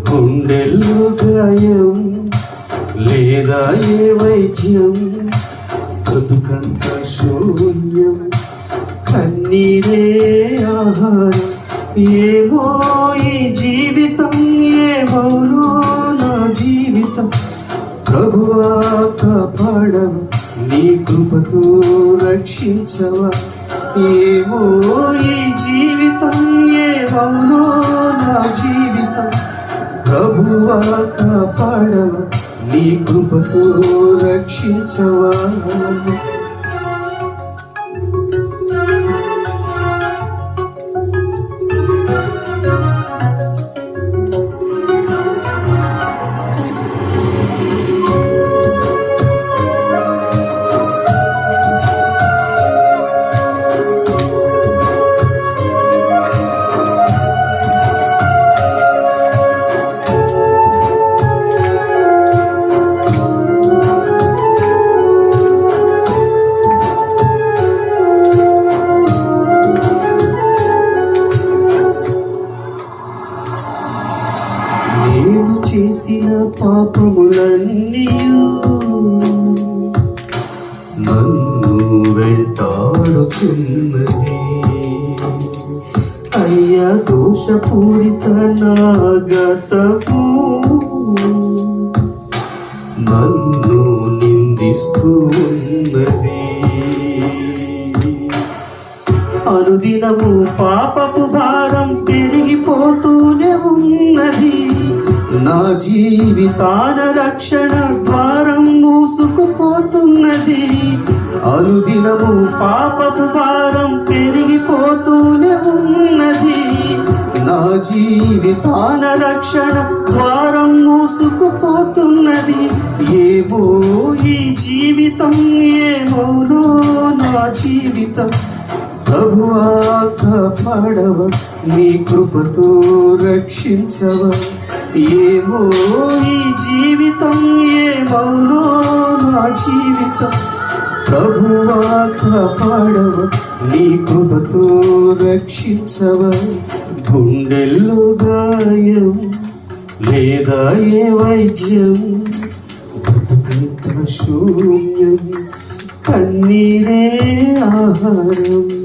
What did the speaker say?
గుండెల్లో గాయం లేదా ఏ వైద్యం, బ్రతుకంత శూన్యం, కన్నీరే ఆహారం. ఏమో ఈ జీవితం, ఏమోనో నా జీవితం, ప్రభువా కాపాడవ, నీ కృపతో రక్షించవా. ఏమో ఈ జీవితం, ఏమోనో నా జీవితం, ప్రభువా కాపాడవ, నీ కృపతో రక్షించవా. నేను చేసిన పాపములన్నీయు నన్ను వెంటాడుతున్నది. అయ్యా దోషపూరిత నా గతము నన్ను నిందిస్తున్నది. అనుదినము పాపపు భారం పెరిగిపోతూనే ఉన్నది. నా జీవితాన రక్షణ ద్వారం మూసుకుపోతున్నది. అనుదినము పాపపు భారం పెరిగిపోతూనే ఉన్నది. నా జీవితాన రక్షణ ద్వారం మూసుకుపోతున్నది. ఏమో ఈ జీవితం, ఏమోనో నా జీవితం, ప్రభువా కాపాడవ, నీ కృపతో రక్షించవ. ఏమో ఈ జీవితం, ఏమోనో నా జీవితం, ప్రభువా కాపాడవ, నీ కృపతో రక్షించవ. గుండెల్లో గాయం లేదా ఏ వైద్యం, బ్రతుకంత శూన్యం, కన్నీరే ఆహారం.